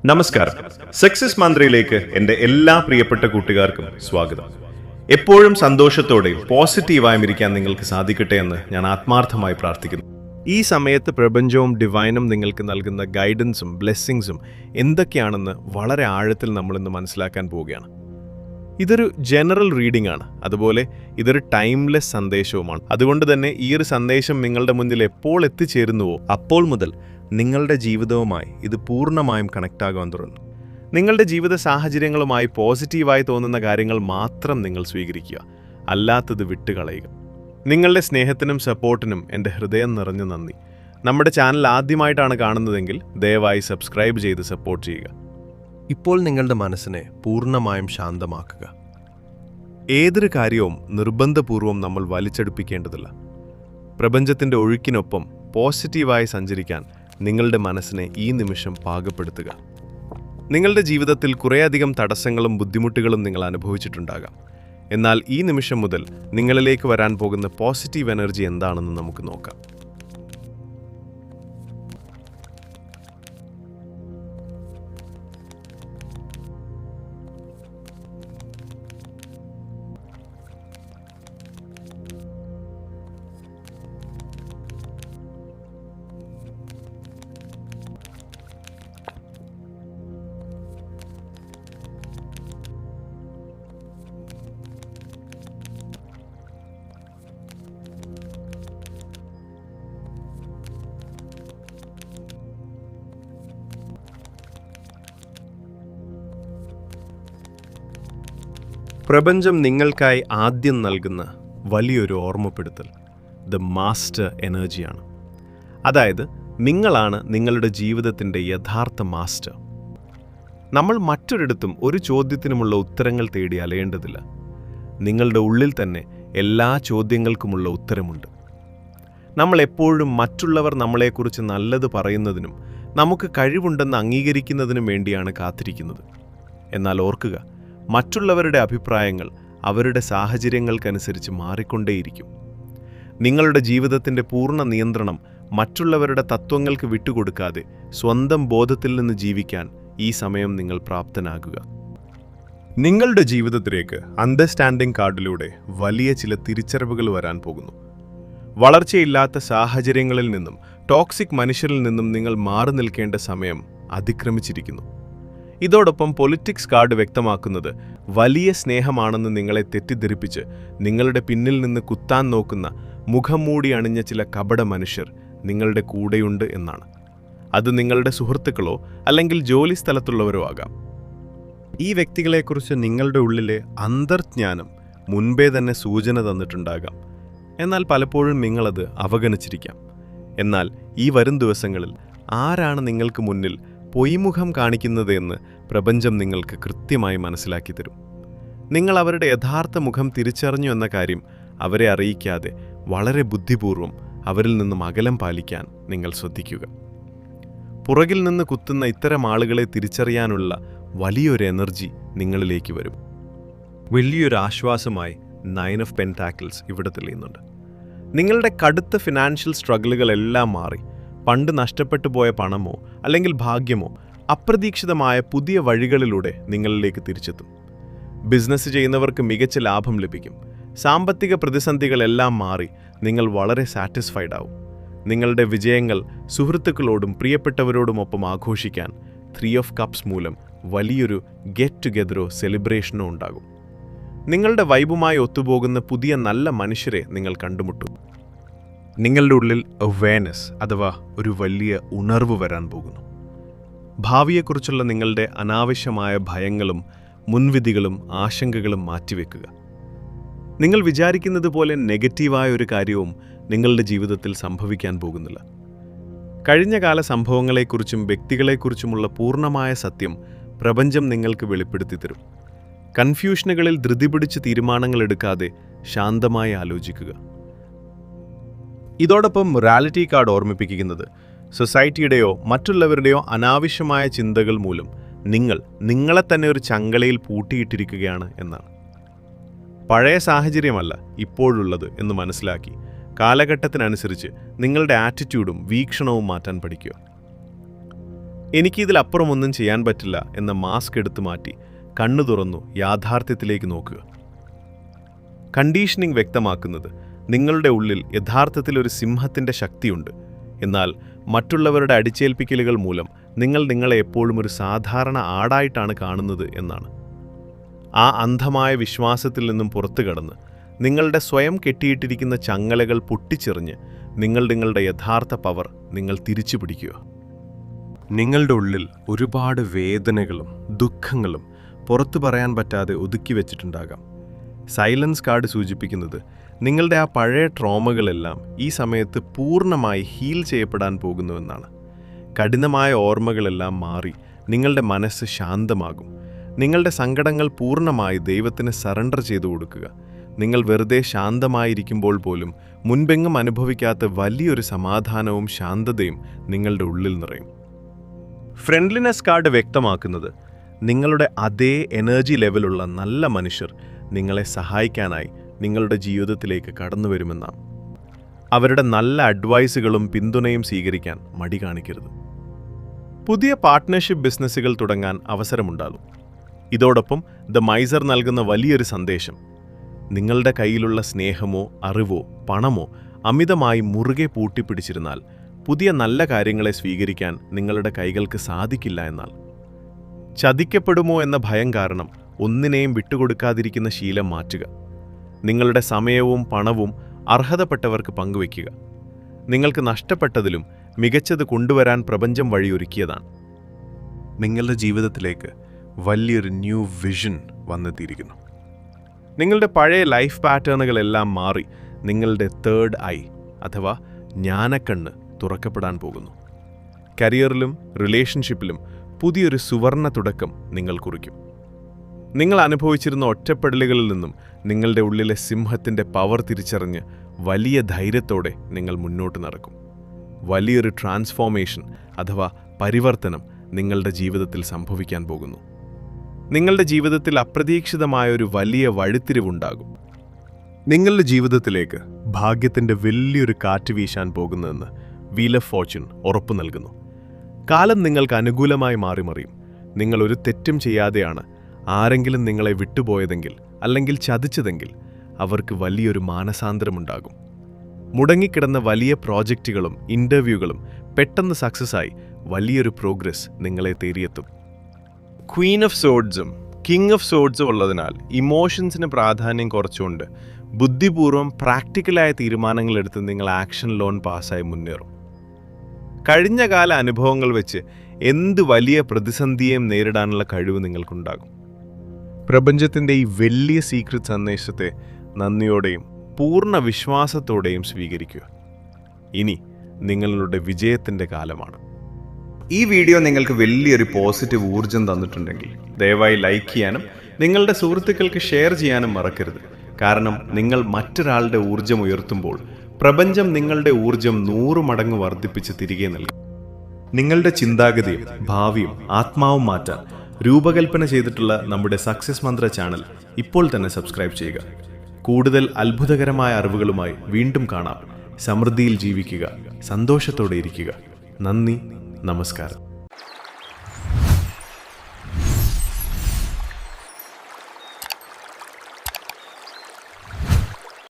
നമസ്കാരം. സക്സസ് മന്ത്രിയിലേക്ക് എൻ്റെ എല്ലാ പ്രിയപ്പെട്ട കൂട്ടുകാർക്കും സ്വാഗതം. എപ്പോഴും സന്തോഷത്തോടെയും പോസിറ്റീവായും ഇരിക്കാൻ നിങ്ങൾക്ക് സാധിക്കട്ടെ എന്ന് ഞാൻ ആത്മാർത്ഥമായി പ്രാർത്ഥിക്കുന്നു. ഈ സമയത്ത് പ്രപഞ്ചവും ഡിവൈനും നിങ്ങൾക്ക് നൽകുന്ന ഗൈഡൻസും ബ്ലെസ്സിങ്സും എന്തൊക്കെയാണെന്ന് വളരെ ആഴത്തിൽ നമ്മളിന്ന് മനസ്സിലാക്കാൻ പോവുകയാണ്. ഇതൊരു ജനറൽ റീഡിംഗ് ആണ്, അതുപോലെ ഇതൊരു ടൈംലെസ് സന്ദേശവുമാണ്. അതുകൊണ്ട് തന്നെ ഈ ഒരു സന്ദേശം നിങ്ങളുടെ മുന്നിൽ എപ്പോൾ എത്തിച്ചേരുന്നുവോ അപ്പോൾ മുതൽ നിങ്ങളുടെ ജീവിതവുമായി ഇത് പൂർണ്ണമായും കണക്റ്റ് ആകാൻ തുടങ്ങും. നിങ്ങളുടെ ജീവിത സാഹചര്യങ്ങളുമായി പോസിറ്റീവായി തോന്നുന്ന കാര്യങ്ങൾ മാത്രം നിങ്ങൾ സ്വീകരിക്കുക, അല്ലാത്തത് വിട്ടുകളയുക. നിങ്ങളുടെ സ്നേഹത്തിനും സപ്പോർട്ടിനും എൻ്റെ ഹൃദയം നിറഞ്ഞ നന്ദി. നമ്മുടെ ചാനൽ ആദ്യമായിട്ടാണ് കാണുന്നതെങ്കിൽ ദയവായി സബ്സ്ക്രൈബ് ചെയ്ത് സപ്പോർട്ട് ചെയ്യുക. ഇപ്പോൾ നിങ്ങളുടെ മനസ്സിനെ പൂർണ്ണമായും ശാന്തമാക്കുക. ഏതൊരു കാര്യവും നിർബന്ധപൂർവം നമ്മൾ വലിച്ചെടുപ്പിക്കേണ്ടതില്ല. പ്രപഞ്ചത്തിൻ്റെ ഒഴുക്കിനൊപ്പം പോസിറ്റീവായി സഞ്ചരിക്കാൻ നിങ്ങളുടെ മനസ്സിനെ ഈ നിമിഷം പാകപ്പെടുത്തുക. നിങ്ങളുടെ ജീവിതത്തിൽ കുറേയധികം തടസ്സങ്ങളും ബുദ്ധിമുട്ടുകളും നിങ്ങൾ അനുഭവിച്ചിട്ടുണ്ടാകാം. എന്നാൽ ഈ നിമിഷം മുതൽ നിങ്ങളിലേക്ക് വരാൻ പോകുന്ന പോസിറ്റീവ് എനർജി എന്താണെന്ന് നമുക്ക് നോക്കാം. പ്രപഞ്ചം നിങ്ങൾക്കായി ആദ്യം നൽകുന്ന വലിയൊരു ഓർമ്മപ്പെടുത്തൽ ദ മാസ്റ്റർ എനർജിയാണ്. അതായത് നിങ്ങളാണ് നിങ്ങളുടെ ജീവിതത്തിൻ്റെ യഥാർത്ഥ മാസ്റ്റർ. നമ്മൾ മറ്റൊരിടത്തും ഒരു ചോദ്യത്തിനുമുള്ള ഉത്തരങ്ങൾ തേടി അലയേണ്ടതില്ല. നിങ്ങളുടെ ഉള്ളിൽ തന്നെ എല്ലാ ചോദ്യങ്ങൾക്കുമുള്ള ഉത്തരമുണ്ട്. നമ്മൾ എപ്പോഴും മറ്റുള്ളവർ നമ്മളെക്കുറിച്ച് നല്ലത് പറയുന്നതിനും നമുക്ക് കഴിവുണ്ടെന്ന് അംഗീകരിക്കുന്നതിനും വേണ്ടിയാണ് കാത്തിരിക്കുന്നത്. എന്നാൽ ഓർക്കുക, മറ്റുള്ളവരുടെ അഭിപ്രായങ്ങൾ അവരുടെ സാഹചര്യങ്ങൾക്കനുസരിച്ച് മാറിക്കൊണ്ടേയിരിക്കും. നിങ്ങളുടെ ജീവിതത്തിൻ്റെ പൂർണ്ണ നിയന്ത്രണം മറ്റുള്ളവരുടെ തത്വങ്ങൾക്ക് വിട്ടുകൊടുക്കാതെ സ്വന്തം ബോധത്തിൽ നിന്ന് ജീവിക്കാൻ ഈ സമയം നിങ്ങൾ പ്രാപ്തനാകുക. നിങ്ങളുടെ ജീവിതത്തിലേക്ക് അണ്ടർസ്റ്റാൻഡിംഗ് കാർഡിലൂടെ വലിയ ചില തിരിച്ചറിവുകൾ വരാൻ പോകുന്നു. വളർച്ചയില്ലാത്ത സാഹചര്യങ്ങളിൽ നിന്നും ടോക്സിക് മനുഷ്യരിൽ നിന്നും നിങ്ങൾ മാറി നിൽക്കേണ്ട സമയം അതിക്രമിച്ചിരിക്കുന്നു. ഇതോടൊപ്പം പൊളിറ്റിക്സ് കാർഡ് വ്യക്തമാക്കുന്നത് വലിയ സ്നേഹമാണെന്ന് നിങ്ങളെ തെറ്റിദ്ധരിപ്പിച്ച് നിങ്ങളുടെ പിന്നിൽ നിന്ന് കുത്താൻ നോക്കുന്ന മുഖം മൂടി അണിഞ്ഞ ചില കപട മനുഷ്യർ നിങ്ങളുടെ കൂടെയുണ്ട് എന്നാണ്. അത് നിങ്ങളുടെ സുഹൃത്തുക്കളോ അല്ലെങ്കിൽ ജോലി സ്ഥലത്തുള്ളവരോ ആകാം. ഈ വ്യക്തികളെക്കുറിച്ച് നിങ്ങളുടെ ഉള്ളിലെ അന്തർജ്ഞാനം മുൻപേ തന്നെ സൂചന തന്നിട്ടുണ്ടാകാം. എന്നാൽ പലപ്പോഴും നിങ്ങളത് അവഗണിച്ചിരിക്കാം. എന്നാൽ ഈ വരും ദിവസങ്ങളിൽ ആരാണ് നിങ്ങൾക്ക് മുന്നിൽ പൊയ്മുഖം കാണിക്കുന്നത് എന്ന് പ്രപഞ്ചം നിങ്ങൾക്ക് കൃത്യമായി മനസ്സിലാക്കി തരും. നിങ്ങൾ അവരുടെ യഥാർത്ഥ മുഖം തിരിച്ചറിഞ്ഞു എന്ന കാര്യം അവരെ അറിയിക്കാതെ വളരെ ബുദ്ധിപൂർവ്വം അവരിൽ നിന്നും അകലം പാലിക്കാൻ നിങ്ങൾ ശ്രദ്ധിക്കുക. പുറകിൽ നിന്ന് കുത്തുന്ന ഇത്തരം ആളുകളെ തിരിച്ചറിയാനുള്ള വലിയൊരു എനർജി നിങ്ങളിലേക്ക് വരും. വലിയൊരു ആശ്വാസമായി 9 ഓഫ് പെൻറ്റാക്കിൾസ് ഇവിടെ തെളിയുന്നുണ്ട്. നിങ്ങളുടെ കടുത്ത ഫിനാൻഷ്യൽ സ്ട്രഗിളുകളെല്ലാം മാറി പണ്ട് നഷ്ടപ്പെട്ടു പോയ പണമോ അല്ലെങ്കിൽ ഭാഗ്യമോ അപ്രതീക്ഷിതമായ പുതിയ വഴികളിലൂടെ നിങ്ങളിലേക്ക് തിരിച്ചെത്തും. ബിസിനസ് ചെയ്യുന്നവർക്ക് മികച്ച ലാഭം ലഭിക്കും. സാമ്പത്തിക പ്രതിസന്ധികളെല്ലാം മാറി നിങ്ങൾ വളരെ സാറ്റിസ്ഫൈഡ് ആവും. നിങ്ങളുടെ വിജയങ്ങൾ സുഹൃത്തുക്കളോടും പ്രിയപ്പെട്ടവരോടുമൊപ്പം ആഘോഷിക്കാൻ 3 ഓഫ് കപ്സ് മൂലം വലിയൊരു ഗെറ്റ് ടുഗെദറോ സെലിബ്രേഷനോ ഉണ്ടാകും. നിങ്ങളുടെ വൈബുമായി ഒത്തുപോകുന്ന പുതിയ നല്ല മനുഷ്യരെ നിങ്ങൾ കണ്ടുമുട്ടും. നിങ്ങളുടെ ഉള്ളിൽ അവെയർനെസ് അഥവാ ഒരു വലിയ ഉണർവ് വരാൻ പോകുന്നു. ഭാവിയെക്കുറിച്ചുള്ള നിങ്ങളുടെ അനാവശ്യമായ ഭയങ്ങളും മുൻവിധികളും ആശങ്കകളും മാറ്റിവെക്കുക. നിങ്ങൾ വിചാരിക്കുന്നത് പോലെ നെഗറ്റീവായ ഒരു കാര്യവും നിങ്ങളുടെ ജീവിതത്തിൽ സംഭവിക്കാൻ പോകുന്നില്ല. കഴിഞ്ഞകാല സംഭവങ്ങളെക്കുറിച്ചും വ്യക്തികളെക്കുറിച്ചുമുള്ള പൂർണ്ണമായ സത്യം പ്രപഞ്ചം നിങ്ങൾക്ക് വെളിപ്പെടുത്തി തരും. കൺഫ്യൂഷനുകളിൽ ധൃതി പിടിച്ച് തീരുമാനങ്ങൾ എടുക്കാതെ ശാന്തമായി ആലോചിക്കുക. ഇതോടൊപ്പം മൊറാലിറ്റി കാർഡ് ഓർമ്മിപ്പിക്കുന്നത് സൊസൈറ്റിയുടെയോ മറ്റുള്ളവരുടെയോ അനാവശ്യമായ ചിന്തകൾ മൂലം നിങ്ങളെ തന്നെ ഒരു ചങ്ങലയിൽ പൂട്ടിയിട്ടിരിക്കുകയാണ് എന്നാണ്. പഴയ സാഹചര്യമല്ല ഇപ്പോഴുള്ളത് എന്ന് മനസ്സിലാക്കി കാലഘട്ടത്തിനനുസരിച്ച് നിങ്ങളുടെ ആറ്റിറ്റ്യൂഡും വീക്ഷണവും മാറ്റാൻ പഠിക്കുക. എനിക്കിതിലപ്പുറമൊന്നും ചെയ്യാൻ പറ്റില്ല എന്ന മാസ്ക് എടുത്തു മാറ്റി കണ്ണു തുറന്നു യാഥാർത്ഥ്യത്തിലേക്ക് നോക്കുക. കണ്ടീഷനിംഗ് വ്യക്തമാക്കുന്നത് നിങ്ങളുടെ ഉള്ളിൽ യഥാർത്ഥത്തിൽ ഒരു സിംഹത്തിൻ്റെ ശക്തിയുണ്ട്, എന്നാൽ മറ്റുള്ളവരുടെ അടിച്ചേൽപ്പിക്കലുകൾ മൂലം നിങ്ങൾ നിങ്ങളെ എപ്പോഴും ഒരു സാധാരണ ആടായിട്ടാണ് കാണുന്നത് എന്നാണ്. ആ അന്ധമായ വിശ്വാസത്തിൽ നിന്നും പുറത്തു കടന്ന് നിങ്ങളുടെ സ്വയം കെട്ടിയിട്ടിരിക്കുന്ന ചങ്ങലകൾ പൊട്ടിച്ചെറിഞ്ഞ് നിങ്ങളുടെ യഥാർത്ഥ പവർ നിങ്ങൾ തിരിച്ചു പിടിക്കുക. നിങ്ങളുടെ ഉള്ളിൽ ഒരുപാട് വേദനകളും ദുഃഖങ്ങളും പുറത്തു പറയാൻ പറ്റാതെ ഒതുക്കി വെച്ചിട്ടുണ്ടാകാം. സൈലൻസ് കാർഡ് സൂചിപ്പിക്കുന്നത് നിങ്ങളുടെ ആ പഴയ ട്രോമകളെല്ലാം ഈ സമയത്ത് പൂർണ്ണമായി ഹീൽ ചെയ്യപ്പെടാൻ പോകുന്നുവെന്നാണ്. കഠിനമായ ഓർമ്മകളെല്ലാം മാറി നിങ്ങളുടെ മനസ്സ് ശാന്തമാകും. നിങ്ങളുടെ സങ്കടങ്ങൾ പൂർണ്ണമായി ദൈവത്തിന് സറണ്ടർ ചെയ്തു കൊടുക്കുക. നിങ്ങൾ വെറുതെ ശാന്തമായിരിക്കുമ്പോൾ പോലും മുൻപെങ്ങും അനുഭവിക്കാത്ത വലിയൊരു സമാധാനവും ശാന്തതയും നിങ്ങളുടെ ഉള്ളിൽ നിറയും. ഫ്രണ്ട്ലിനെസ് കാർഡ് വ്യക്തമാക്കുന്നത് നിങ്ങളുടെ അതേ എനർജി ലെവലുള്ള നല്ല മനുഷ്യർ നിങ്ങളെ സഹായിക്കാനായി നിങ്ങളുടെ ജീവിതത്തിലേക്ക് കടന്നു വരുമെന്നാണ്. അവരുടെ നല്ല അഡ്വൈസുകളും പിന്തുണയും സ്വീകരിക്കാൻ മടി കാണിക്കരുത്. പുതിയ പാർട്ട്ണർഷിപ്പ് ബിസിനസ്സുകൾ തുടങ്ങാൻ അവസരമുണ്ടാകും. ഇതോടൊപ്പം ദ മൈസർ നൽകുന്ന വലിയൊരു സന്ദേശം: നിങ്ങളുടെ കയ്യിലുള്ള സ്നേഹമോ അറിവോ പണമോ അമിതമായി മുറുകെ പൂട്ടിപ്പിടിച്ചിരുന്നാൽ പുതിയ നല്ല കാര്യങ്ങളെ സ്വീകരിക്കാൻ നിങ്ങളുടെ കൈകൾക്ക് സാധിക്കില്ല എന്നാൽ. ചതിക്കപ്പെടുമോ എന്ന ഭയം കാരണം ഒന്നിനെയും വിട്ടുകൊടുക്കാതിരിക്കുന്ന ശീലം മാറ്റുക. നിങ്ങളുടെ സമയവും പണവും അർഹതപ്പെട്ടവർക്ക് പങ്കുവയ്ക്കുക. നിങ്ങൾക്ക് നഷ്ടപ്പെട്ടതിലും മികച്ചത് കൊണ്ടുവരാൻ പ്രപഞ്ചം വഴിയൊരുക്കിയതാണ്. നിങ്ങളുടെ ജീവിതത്തിലേക്ക് വലിയൊരു ന്യൂ വിഷൻ വന്നെത്തിയിരിക്കുന്നു. നിങ്ങളുടെ പഴയ ലൈഫ് പാറ്റേണുകളെല്ലാം മാറി നിങ്ങളുടെ തേർഡ് ഐ അഥവാ ജ്ഞാനക്കണ്ണ് തുറക്കപ്പെടാൻ പോകുന്നു. കരിയറിലും റിലേഷൻഷിപ്പിലും പുതിയൊരു സുവർണ തുടക്കം നിങ്ങൾ കുറിക്കും. നിങ്ങൾ അനുഭവിച്ചിരുന്ന ഒറ്റപ്പെടലുകളിൽ നിന്നും നിങ്ങളുടെ ഉള്ളിലെ സിംഹത്തിൻ്റെ പവർ തിരിച്ചറിഞ്ഞ് വലിയ ധൈര്യത്തോടെ നിങ്ങൾ മുന്നോട്ട് നടക്കും. വലിയൊരു ട്രാൻസ്ഫോർമേഷൻ അഥവാ പരിവർത്തനം നിങ്ങളുടെ ജീവിതത്തിൽ സംഭവിക്കാൻ പോകുന്നു. നിങ്ങളുടെ ജീവിതത്തിൽ അപ്രതീക്ഷിതമായൊരു വലിയ വഴിത്തിരിവുണ്ടാകും. നിങ്ങളുടെ ജീവിതത്തിലേക്ക് ഭാഗ്യത്തിൻ്റെ വലിയൊരു കാറ്റ് വീശാൻ പോകുന്നതെന്ന് വീൽ ഓഫ് ഫോർച്യൂൺ ഉറപ്പു നൽകുന്നു. കാലം നിങ്ങൾക്ക് അനുകൂലമായി മാറിമറിയും. നിങ്ങൾ ഒരു തെറ്റും ചെയ്യാതെയാണ് ആരെങ്കിലും നിങ്ങളെ വിട്ടുപോയതെങ്കിൽ അല്ലെങ്കിൽ ചതിച്ചതെങ്കിൽ അവർക്ക് വലിയൊരു മാനസാന്തരമുണ്ടാകും. മുടങ്ങിക്കിടന്ന വലിയ പ്രോജക്റ്റുകളും ഇൻ്റർവ്യൂകളും പെട്ടെന്ന് സക്സസ്സായി വലിയൊരു പ്രോഗ്രസ് നിങ്ങളെ തേടിയെത്തും. ക്വീൻ ഓഫ് സോഡ്സും കിങ് ഓഫ് സോഡ്സും ഉള്ളതിനാൽ ഇമോഷൻസിന് പ്രാധാന്യം കുറച്ചുകൊണ്ട് ബുദ്ധിപൂർവ്വം പ്രാക്ടിക്കലായ തീരുമാനങ്ങളെടുത്ത് നിങ്ങൾ ആക്ഷൻ ലോൺ പാസ്സായി മുന്നേറും. കഴിഞ്ഞ കാല അനുഭവങ്ങൾ വെച്ച് എന്ത് വലിയ പ്രതിസന്ധിയെയും നേരിടാനുള്ള കഴിവ് നിങ്ങൾക്കുണ്ടാകും. പ്രപഞ്ചത്തിൻ്റെ ഈ വലിയ സീക്രട്ട് സന്ദേശത്തെ നന്ദിയോടെയും പൂർണ്ണ വിശ്വാസത്തോടെയും സ്വീകരിക്കുക. ഇനി നിങ്ങളുടെ വിജയത്തിൻ്റെ കാലമാണ്. ഈ വീഡിയോ നിങ്ങൾക്ക് വലിയൊരു പോസിറ്റീവ് ഊർജം തന്നിട്ടുണ്ടെങ്കിൽ ദയവായി ലൈക്ക് ചെയ്യാനും നിങ്ങളുടെ സുഹൃത്തുക്കൾക്ക് ഷെയർ ചെയ്യാനും മറക്കരുത്. കാരണം നിങ്ങൾ മറ്റൊരാളുടെ ഊർജം ഉയർത്തുമ്പോൾ പ്രപഞ്ചം നിങ്ങളുടെ ഊർജം 100 മടങ്ങ് വർദ്ധിപ്പിച്ച് തിരികെ നൽകും. നിങ്ങളുടെ ചിന്താഗതിയും ഭാവിയും ആത്മാവും മാറ്റാൻ രൂപകൽപ്പന ചെയ്തിട്ടുള്ള നമ്മുടെ സക്സസ് മന്ത്ര ചാനൽ ഇപ്പോൾ തന്നെ സബ്സ്ക്രൈബ് ചെയ്യുക. കൂടുതൽ അത്ഭുതകരമായ അറിവുകളുമായി വീണ്ടും കാണാം. സമൃദ്ധിയിൽ ജീവിക്കുക, സന്തോഷത്തോടെ ഇരിക്കുക. നന്ദി, നമസ്കാരം.